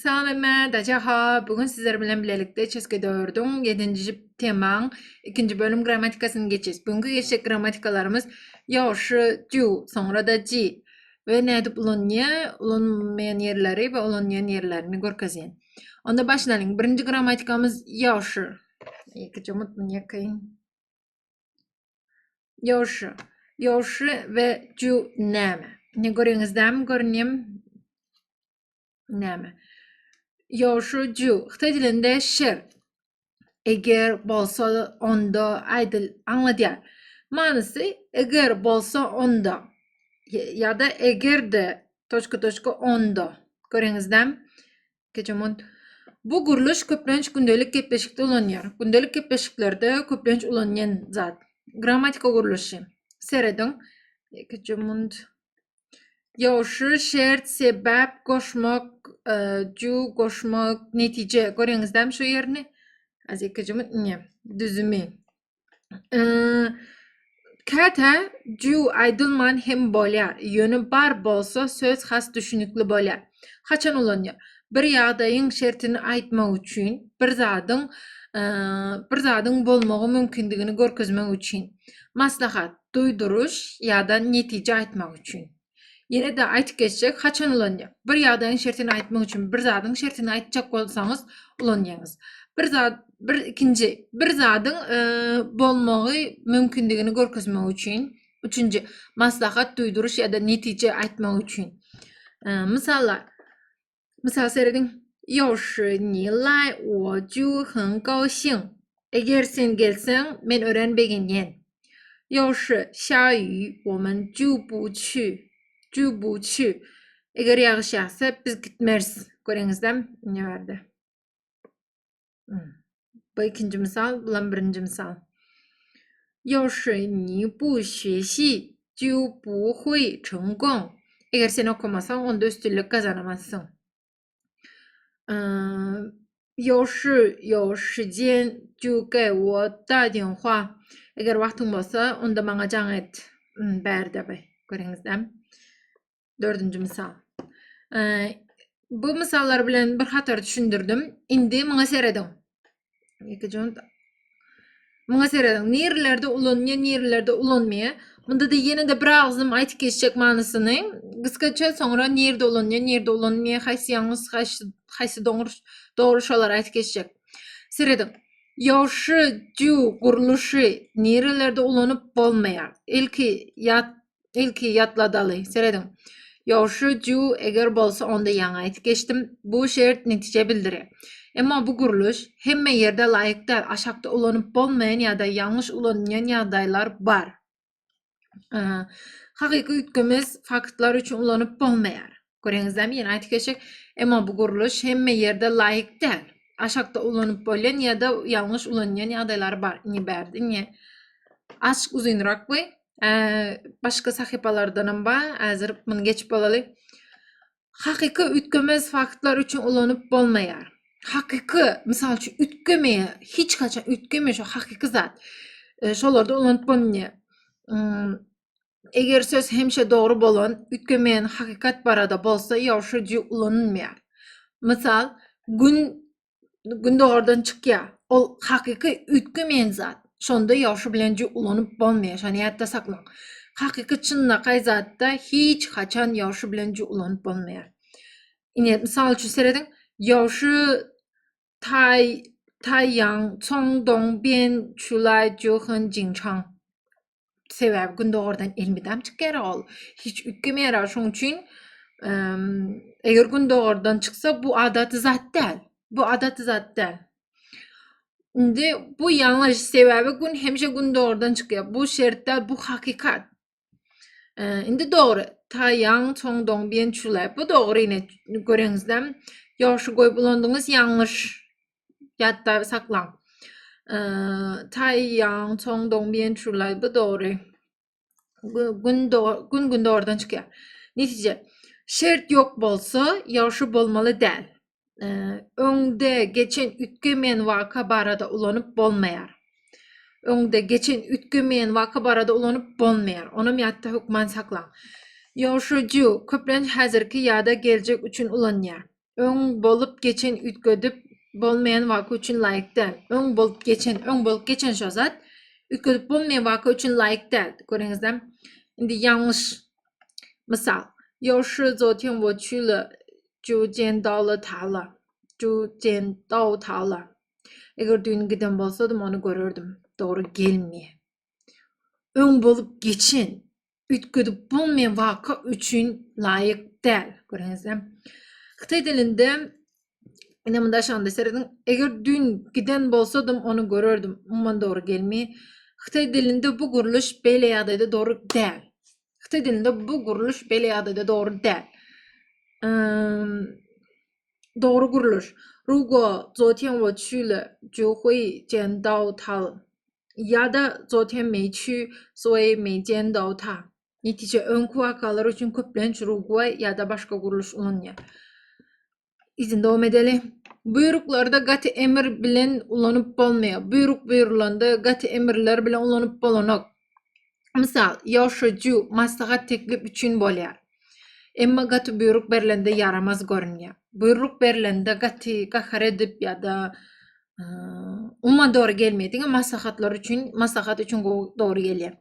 Salam dajaha. Bugün sizler bilen birlikte Çeske dördün 7. teman 2. bölüm gramatikasını geçeceğiz. Bugünkü geçecek gramatikalarımız yaşı, ju, sonra da ji ve nedip ulanmayan yerleri ve ulanmayan yerlerini görkezyen. Onda başlayalım. Birinci gramatikamız yaşı. İkinci unutmayın yakayın. Yaşı. Yaşı ve ju neme. Ne görüyorsunuz değil mi? Görünüyor neme. Yoşucu Xitay dilinde şer eğer bolsa onda aydıl anladılar. Manası eğer bolsa onda ya da eğer de onda. Görüyorsunuz değil mi? Geçelim. Bu guruluş köplenç gündelik kepleşikte ulanıyor. Gündelik kepleşiklerde köplenç ulanyan zat. Gramatika guruluşu. Seyredin. Geçelim. Yaşı, şert, sebep, koşmak, cu, koşmak, netice. Görüyorsunuz değil mi şu yerini? Az ikinci ne? Düzümü. Kata, cu, aydılman hem bolyar. Yönü bar bolsa söz has düşünüklü bolyar. Haçan ulanıyor? Bir yağdayın şertini aytmak üçün, bir zadın bolmağı mümkünlüğünü görkezmek üçün. Maslahat, duyduruş ya da netice aytmak üçün. Yine de aytıp geçecek haçan ulanıyor. Bir yağdayın şertini aytmak için bir zadın şertini aytacak olsanız ulanıyorsunuz. Bir zadın bolmağı mümkünlüğünü görkezmek için. Üçüncü, maslahat duyduruş ya da netice aytmak için. Misal seyredin. 要是你来我就很高兴. Eğer sen gelsen ben öğrenmegenden. 要是下雨我们就不去. Eğer yağış yağsa biz gitmeriz. Görüyorsunuz değil mi? Ne vardı? Bu ikinci misal, bu birinci misal. 要是你不学习就不会成功. Eğer sen okumazsan onda üstünlük kazanamazsın. 要是有时间就给我打电话. Eğer vaktin olsa onda bana can et. Berde bey. Görüyorsunuz değil mi? Dördüncü misal. Bu misallar bilen bir hatar düşündürdüm. Indi bana seyredin. Bana seyredin. Nerelerde ulanmaya, nerelerde ulanmaya. Bunda da yine de bir ağzım aytıp geçecek manasını. Kıskaça sonra nerede ulanmaya, nerede ulanmaya, haysi yalnız, haysi doğruşalar aytıp geçecek. Seyredin. Yaşı, cu, kuruluşu nerelerde ulanıp bolmayar. İlki yatladalı. Seyredin. Yaşı, cu, eğer bolsa onda yana aytıp geçtim. Bu şert netice bildirir. Ama bu kuruluş hemme yerde layık değil. Aşakta ulanıp bolmayan ya da yanlış ulanmayan yadaylar var. Hakiki ütkümüz faktlar için ulanıp bolmayar. Görüyorsunuz değil mi? Yine aytıp geçecek. Ama bu kuruluş hemme yerde layık değil. Aşakta ulanıp bolmayan ya da yanlış ulanmayan yadaylar var. Ne berdi? Ne? Aşk uzunrak bu. Başka sahipalardan ba. Hazır bunu geçip olalı. Hakiki ütkümüz faktlar için ulanıp bolmayar. Hakiki, misal şu ütkümeye, hiç kaçan ütkümeye şu hakiki zat. Şolarda ulanıp bolmayar. Eğer söz hemşe doğru bolan, ütkemeyen hakikat barada bolsa yaşıcı ulanılmayar. Misal, gün doğrudan çıkya, ol hakiki ütkemeyen zat. Şonda yaşı bilenci ulanıp bolmayar. Şani hatta saklan. Hakiki çınlaqay zatta hiç kaçan yaşı bilenci ulanıp bolmayar. Yine misal şu seyredin. Yaşı太阳从东边出来就很紧张. Sebep günde oradan elmidem çıkar ol. Hiç ütkemeyer şun için eğer günde oradan çıksa bu adatı zat değil. Bu adatı zat değil. Şimdi bu yanlış sebebi gün hemşe günde oradan çıkıyor. Bu şertler bu hakikat. Şimdi doğru. 太阳从东边出来. Bu doğru yine görüyorsunuz değil mi? Yaşı koyup bulandığınız yanlış. Yatta saklan. 太阳从东边出来. Bu doğru. Gün oradan çıkıyor. Netice. Şert yok bolsa yaşı bolmalı değil. Önde geçen ütkemeyen vaka barada ulanıp bolmayar. Önde geçen ütkemeyen vaka barada ulanıp bolmayar. Ona miyatta hükman saklan. Yaşıcı köplenç hazırki ya da gelecek üçün ulanıyor. Öň bolup geçen ütgödüp bolmayan waka üçin laýyk däl. Öň bolup geçen şo zat ütgödüp bolmayan waka üçin laýyk däl. Göreňizde? Indi yanlış. Misal,要是昨天我去了就见到了他了. Eger dün giden bolsadım onu görürdüm. Doğru gelmiyor. Öň bolup geçen ütgödüp bolmayan waka üçin laýyk däl. Göreňizde? Xitay dilinde ine munda şanda seredin. Eger dün giden bolsadım onu görürdüm. Umman doğru gelmiyor. Xitay dilinde bu guruluş beýle ýagdaýda doğru däl. Xitay dilinde bu guruluş beýle ýagdaýda doğru däl. Doğru guruluş. 如果昨天我去了就会见到他了. Ya da 昨天没去所以没见到他. Netice ön wakalar üçin köplenç rugo ya da başga guruluş ulanýar. İzin dowam edeli. Buyruklarda gaty emir bilen ulanyp bolmaýar. Buyruk buyurulanda gaty emirler bilen ulanyp bolanok. Misal, ýaşajú maslahat teklip üçin bolýar. Emma gaty buyruk berilende yaramaz görünýär. Buyruk berilende gaty gahar edip ya da umma doğru gelmeýän maslahat üçin doğru gelýär.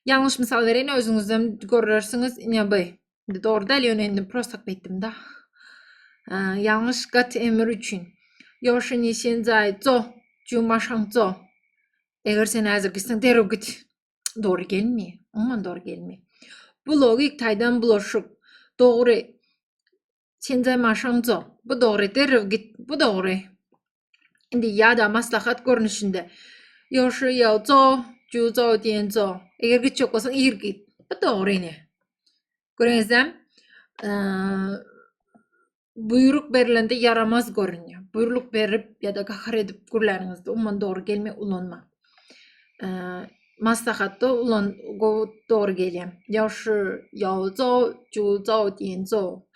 Yanlış misal bereýin, özüňizden görürsiniz. Ine bey. Doğru däl ýönendim, prostak beýtdim da. Yanlış gaty emir üçin. 要是你现在走就马上走. Eger sen häzir gitsen derhäw git. Doğru gelmeýär. Umman doğru gelmeýär. Bu logik taýdan bulaşyk. Doğru. 现在马上走. Bu doğru. Derhäw git. Bu doğru. Indi ya da maslahat görnüşinde. 要是要走就早点走. Eger gitjek bolsaň ir git. Bu doğru ine. Göreňizde? Buyruk berilende yaramaz görünýär. Buyruk berip ya da gahar edip gürläňizde umman doğru gelme ulanma. Maslahatda doğru gelýär. 要是要走就早点走.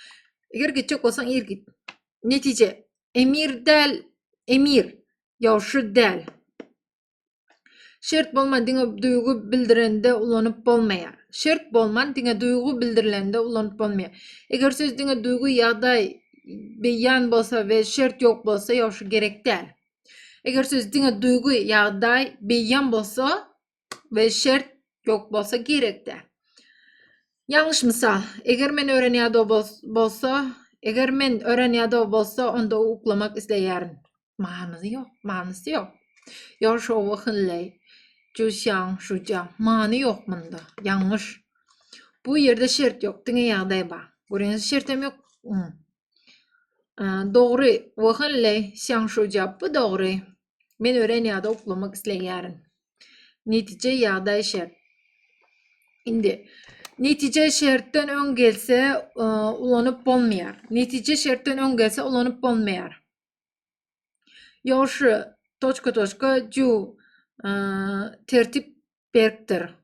Eger gitjek bolsaň ir git. Netice emir däl emir. 要是däl. Şert bolman diňe duygu bildirende ulanyp bolmaýar. Şert bolman diňe duygu bildirilende ulanyp bolmaýar. Eger söz diňe duygu ýagdaý beýan bolsa we şert ýok bolsa ýaşy gerek däl. Eger söz diňe duygu ýagdaý beýan bolsa we şert ýok bolsa gerek däl. Yanlış misal. Eger men öğrenýärde bolsa, onda uklamak isleýärin. Manysy ýok. 要是我很累就想睡觉. Many ýok munda. Yanlış. Bu ýerde şert ýok, diňe ýagdaý bar. Göreňiz, şertem ýok. Doğru. 我很累想睡觉. Bu doğru. Men öğrenýärde uklamak isleýärin. Netice ýagdaý şert. Indi netice şertten öň gelse ulanyp bolmaýar. Netice şertten öň gelse ulanyp bolmaýar. 要是 ju tertip berkdir.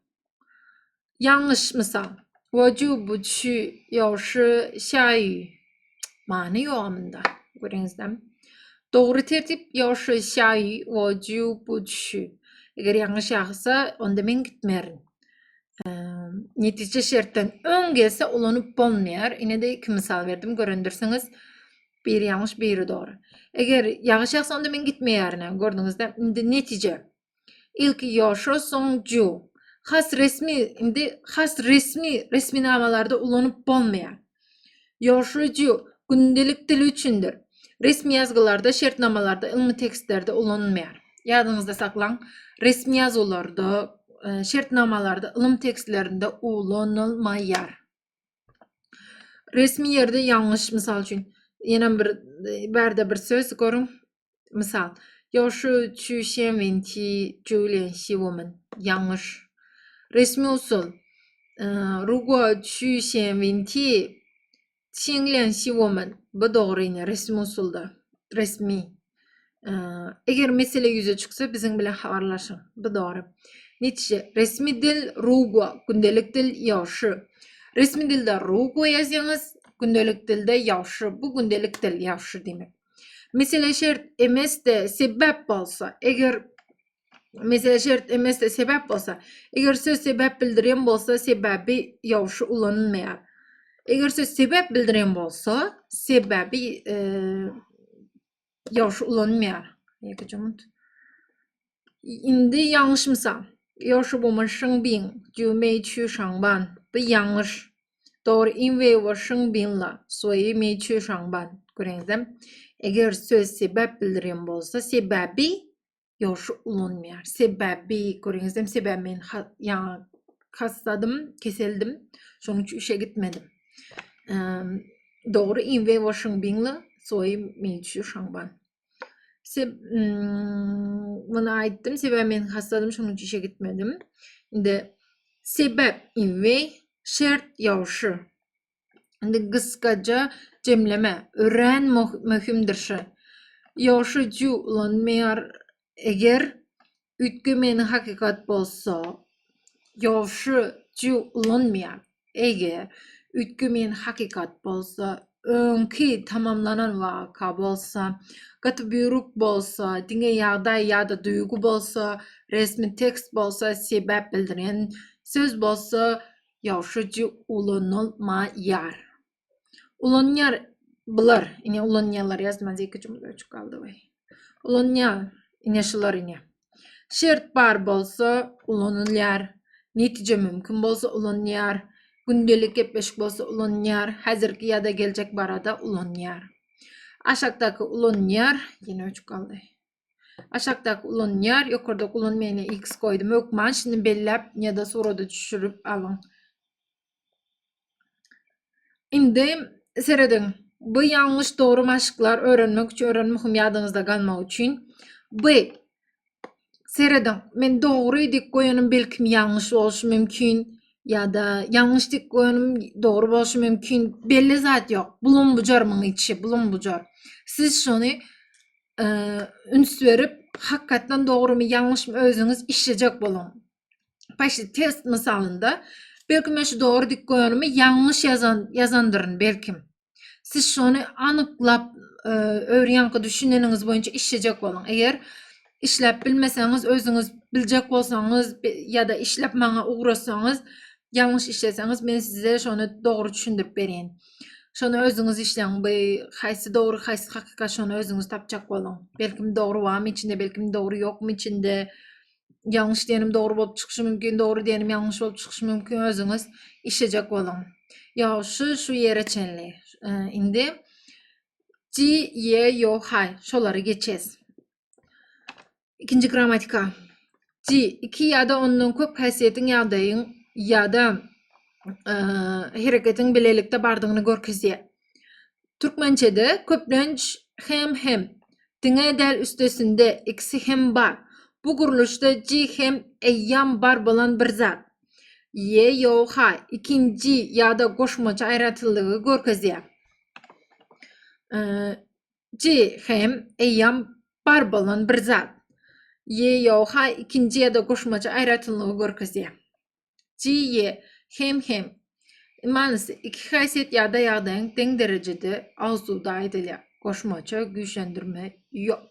Yanlış misal. 我就不去要是下雨. Many ýokmunda. Göreňizde? Doğru tertip 要是下雨我就不去. Eger yanlış ýagsa onda men gitmerin. Netice şertten öň gelse ulanyp bolmaýar. Ine-de iki misal berdim, görendirsiňiz. Biri yanlış, biri doğru. Eger ýagşy ýagsa onda men gitmeýärin. Gördüňizde? Indi netice. İlki ýaşa soň ju. Has resmi namalarda ulanyp bolmaýar. Ýaşy ju gündelik dil üçindir. Resmi ýazgylarda, şertnamalarda, ilmi tekstlerde ulanmaýar. Ýadyňyzda saklaň. Resmi ýazylarda, şertnamalarda, ilim tekstlerinde ulanylmaýar. Resmi ýerde yanlış misal üçin. Ýene bir söz görüň. Misal. 要是去县问题就联系我们. Yanlış. Resmi usul. 如果去县问题请联系我们. Bu doğru ine resmi usulda. Resmi. Eger mesele yüze çyksa biziň bilen habarlaşyň. Bu doğru. Netice resmi dil rugo, gündelik dil ýaşy. Resmi dilde rugo ýazýaňyz, gündelik dilde ýaşy. Bu gündelik dil ýaşy demek. Mesele şert emes de sebäp bolsa, eger söz sebäp bildirýän bolsa, sebäbi ýaşy ulanylmaýar. Eger söz sebep bildiren bolsa, sebebi ýoşy ulanmaýar. Indi yanlış misal. 要是我们生病就没去上班，不 yanlış. Doğru, 因为我生病了，所以没去上班. Göreňizem. Eger söz sebep bildiren bolsa, sebebi ýoşy ulanmaýar. Sebebi, göreňizem, sebep men hastadım, keseldim. Şonuň üçin işe gitmedim. Doğru, 因为我生病了，所以没去上班. Buna aittim. Sebep men hastadım, şonuň üçin işe gitmedim. Indi sebep, 因为 şert ýaşy. Indi kıskaca cemleme. Ören möhümdir şu. Ýaşy ju ulanmaýar. Eger ütgemeni hakikat bolsa, ýaşy ju ulanmaýar. Eger ütgemen hakikat bolsa, öňki tamamlanan waka bolsa, gaty büýrük bolsa, diňe ýagdaý ýa-da duýgu bolsa, resmi tekst bolsa, sebep bildiren söz bolsa, ýaşy ju ulanylmaýar. Ulanýar bular. Ine ulanýarlar ýazmaz, iki jumla öçük kaldy we. Ulanýar ine şular ine. Şert bar bolsa ulanylýar. Netije mümkin bolsa ulanýar. Gündelik gepleşik bolsa ulanýar. Häzirki ýa-da geljek barada ulanýar. Aşakdaky ulanýar ine öçük kaldy. Aşakdaky ulanýar, ýokardaky ulanmaýany x koydum. Ökman şini bellep ýa-da surada düşürüp alyň. Indi seredin. Bu yanlış doğru maşyklar öğrenmek üçin, öğrenmehim ýadyňyzda galmak üçin. Bu seredin. Men doğru dik goýanym belkim yanlış bolşy mümkin. Ya-da yanlış dik goýanym doğru bolşy mümkin. Belli zat ýok. Bulun bujar myň içi, bulun bujar. Siz şonu üns berip, hakykatdan doğrumy yanlışmy özüňiz işlejek bolun. Başy test misalında belki men şu doğru dik goýanymy yanlış yazandyryn belkim. Siz şonu anyklap öwrenýänki düşüneniňiz boýunça işlejek bolun. Eger işläp bilmeseňiz, özüňiz biljek bolsaňyz ýa-da işläp maňa ugrasaňyz, yanlış işleseňiz men size şonu doğru düşündirip berýän. Şonu özüňiz işleň, bu haýsy doğru, haýsy hakykat şonu özüňiz tapjak bolun. Belkim doğru wamy içinde, belkim doğru ýokmy içinde. Yanlış diyenim doğru bolup çykyşy mümkin, doğru diyenim yanlış bolup çykyşy mümkin, özüňiz işlejek bolun. Ýa şu ýere çenli. Indi ji, ye, yo, hay şolary geçes. İkinci gramatika. Ji, iki ýa-da ondan köp häsiýetiň ýagdaýyň ýa-da hereketiň bilelikde bardygyny görkezýär. Türkmençede köplenç hem diňe däl üstesinde ikisi hem bar. Bu guruluşda ji hem eýýam bar bolan bir zat. Ye, yo, hay ikinci ýa-da goşmaça aýratyldygy görkezýär. Ji hem eýýam bar bolan bir zat. Ye, yo, hay ikinci ýa-da goşmaça aýratyldygy görkezýär. Ji, ye, hem. Manysy iki häsiýet ýa-da ýagdaýyň teň derejede agzuda aýdylýar. Goşmaça güýçlendirme ýok.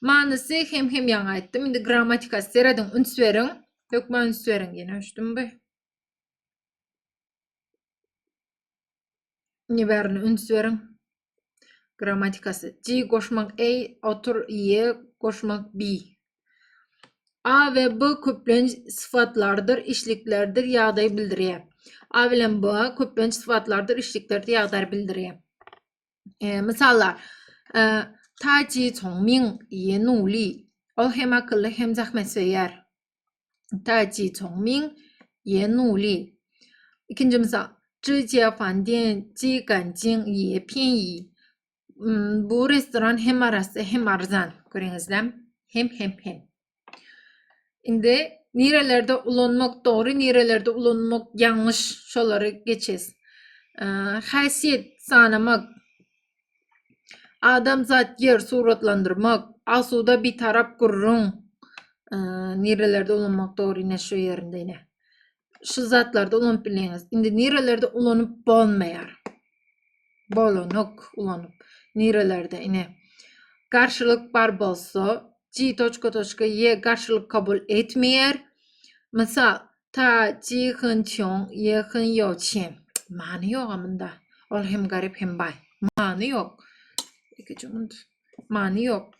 Manysy hem ýaňy aýtdym. Indi gramatika seredin üns beriň. Hökmen üns beriň ýene öçdümbi. Niberini üns beriň. Gramatikasy. Ji goşmak ey, otur ye, goşmak bi. A ve B köplenç sıfatlardır, işliklerdir, ýagdaý bildirýär. A bilen B köplenç sıfatlardır, işliklerdir, ýagdaý bildirýär. Misallar. Ta ji çongming ye nuli. Ol hem akylly hem zahmet söýär. Ta ji çongming ye nuli. İkinci misal. Zhi jie fan dian ji ganjing ye pianyi. Bu restoran hem arasy hem arzan. Göreňizde. Hem. Indi nerelerde ulanmak doğru, nerelerde ulanmak yanlış şolary geçes. Häsiýet sanamak, adam zat yer suratlandırmak, asuda bir tarap gurrun. Nerelerde ulanmak doğru ine şu yerinde ine. Şu zatlarda ulanıp bileňiz. Indi nerelerde ulanıp bolmaýar. Bolonok ulanıp. Nerelerde ine. Garşylyk bar bolsa, ji ye garşylyk kabul etmeýär. Misal, ta ji很穷也很有钱. Many yok amında. Ol hem garip hem bay. Many yok. Many yok.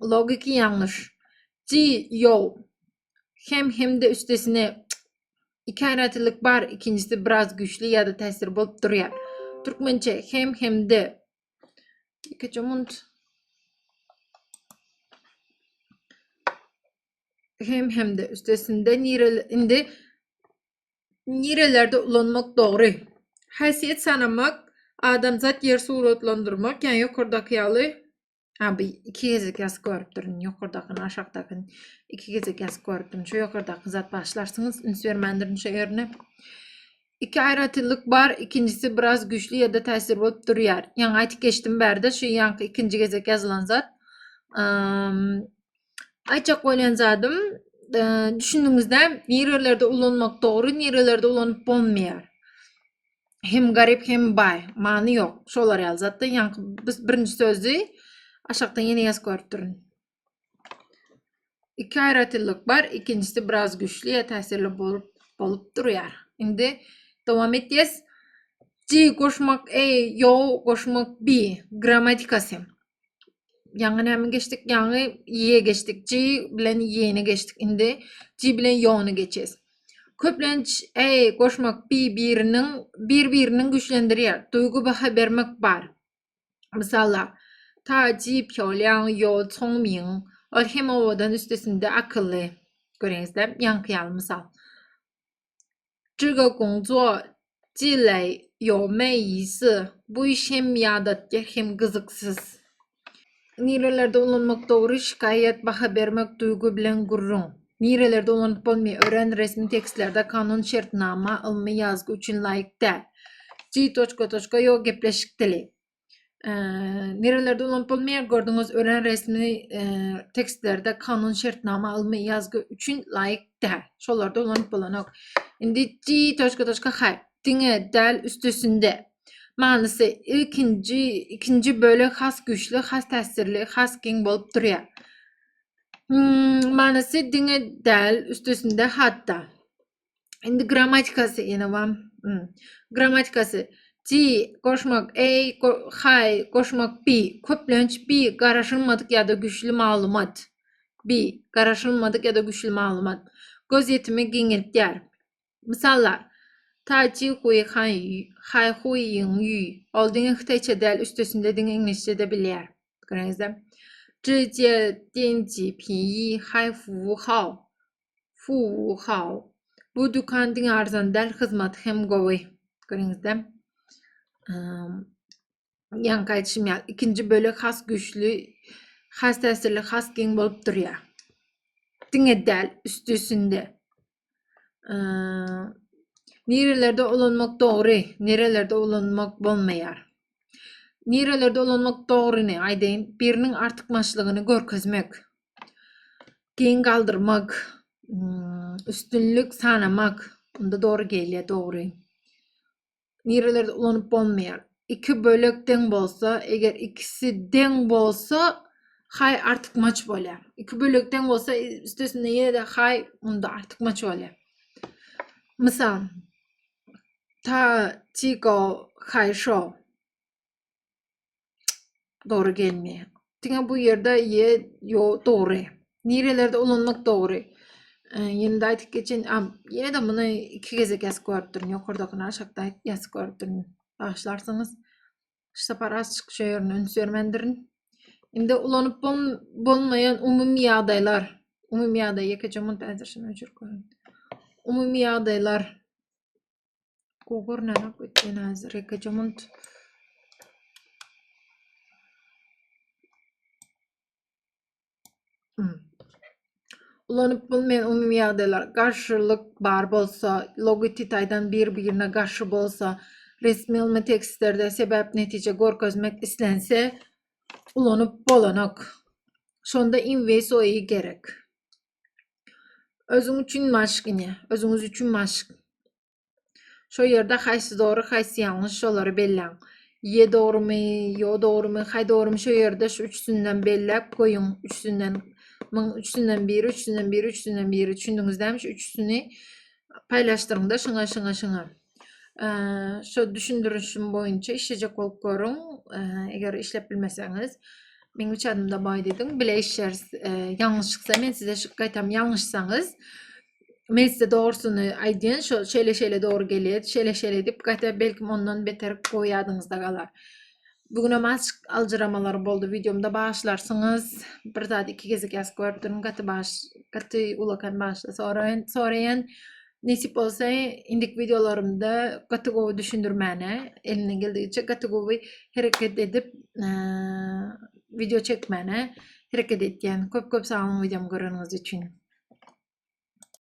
Logiki yanlış. Ci yok. Hem de üstesine iki ayrıtılık var. İkincisi biraz güçlü ya da tesir bolup duruyor. Türkmençe hem de. Hem de üstesinde nirelerde ulanmak doğru. Haysiyet sanamak, adamzat yer suratlandırmak, yani yukarıdaki yalı abi iki gezek yazık görüp durun. Yukarıdakini aşağıdakini iki gezek yazık görüp durun. Şu yukarıdaki zat başlarsınız. Üns vermendirin şey yerine. İki ayrıtılık var. İkincisi biraz güçlü ya da tesir bolup duruyor. Yani aytıp geçtim berde. Şu yankı ikinci gezek yazılan zat. Ayçak oylayan zadım. Düşündüğünüzde nerelerde ulanmak doğru, nerelerde ulanıp olmuyor. Hem garip hem bay. Mani yok. Şolar yal zaten. Yankı biz birinci sözü aşağıdan yeni yaz görüp durun. İki ayrıtılık var. İkincisi biraz güçlü ya tesirli bolup duruyor. Şimdi devam edeceğiz. C koşmak yo koşmak B gramatikası. Yani hemen geçtik. Yani y'ye geçtik. C bilen y'ne geçtik. Şimdi C bilen yo'nu geçeceğiz. Köplenç koşmak birbirinin güçlendiriyor. Duygu ve habermek var. Mesela ta ji 漂亮又聪明 hem ovadan üstesinde akıllı. Görüyorsunuz yankıyalı misal. 这个工作积累有没意思 bu iş hem yadatçı hem kızıksız. Nerelerde ulanmak doğru şikayet ve habermek duygu bilen gurrun. Nerelerde ulanıp olmaya öğren resmi tekstlerde kanun şartnama alma yazgı için layık değil. Yo gepleşik dili. Nerelerde ulanıp olmaya gördüğünüz öğren resmi tekstlerde kanun şartnama alma yazgı için layık değil. Şolarda ulanıp olanak. Şimdi dine del üstesinde. Manası ikinci böyle has güçlü, has tesirli, has keng bolup duruyor. Manası dine del üstesinde hatta. Şimdi gramatikası yine var. Gramatikası. C koşmak, hay koşmak B. Köplenç B karışılmadık ya da güçlü malumat. B karışılmadık ya da güçlü malumat. Göz yetimi genellikler. Misallar. 他既会汉语还会英语 olduğunu Xitayça del üstesinde dini İngilizce de bilir. Görüyorsunuz değil mi? 直接点击便宜还服务好 bu dükkan din arzan del hizmet hem goy. Görüyorsunuz değil mi? Yan kayıtışım ya. İkinci bölük has güçlü, has tesirli, has gen bolup duruyor. Dine del üstesinde. Nerelerde olanmak doğru, nerelerde olanmak olmayar. Nerelerde olanmak doğru ne? Aydın birinin artıkmaçlığını görkezmek, gen kaldırmak, üstünlük sanamak. Onda doğru geliyor, doğru. Nerelerde olanıp olmayar. İki bölükten bolsa, eğer ikisi den bolsa, hay artık maç böyle. İki bölükten bolsa, üstesinde yine de hay, onda artık maç böyle. Misal, ta jigo haysho doğru gelmiyor. Dine bu yerde yo doğru. Nerelerde olanmak doğru. Yine de aytıp geçen yine de bunu iki kez yazıp görüp durun. Yukarıdakini aşağıda yazıp görüp durun. Bağışlarsanız işte parası şey yerine üns vermendirin. Şimdi ulanıp bolmayan umumi adaylar. Umumi aday yakacağımın tezirşini öcür koyun. Umumi adaylar. Gogor nanak ötken hazır yakacağımın ulanıp bulmayan umumi adaylar karşılık bar bolsa, logotitaydan birbirine karşı bolsa, resmi ilmi tekstlerde sebep netice görkezmek istense ulanıp bolanak. Şonda inves oyu gerek. Özün üçün maşk yine. Özünüz üçün maşk. Şu yerde haysi doğru, haysi yanlış şoları belleyin. Ye doğru mu, yo doğru mu, hay doğru mu şu yerde şu üçsünden bellep koyun. Üçsünden biri, üçsünden biri, üçsünden biri. Düşündünüz demiş, üçsünü paylaştırın da şına. Şu düşündürüşüm boyunca işleyecek olup görün. Eğer işlep bilmeseňiz, meň üç adımda bay dedim. Bile işleriz. Yanlış çıksa men size şık aytam. Yanlışsaňyz men size doğrusunu aýdýan, şo şeýle doğru gelýär, şeýle dip gaýta belkim ondan beter goýadyňyzda galar. Bugünem az aljyramalar boldy. Videomda başlarsyňız bir zat iki gezek ýazyp görüp durun. Gaty ulakan başla. Soraýan nesip bolsa indik videolarymda gaty gowy düşündirmäne, elinden geldigiçe gaty gowy hereket edip video çekmäne hereket etýän. Köp sag olun videomu göreniňiz üçin.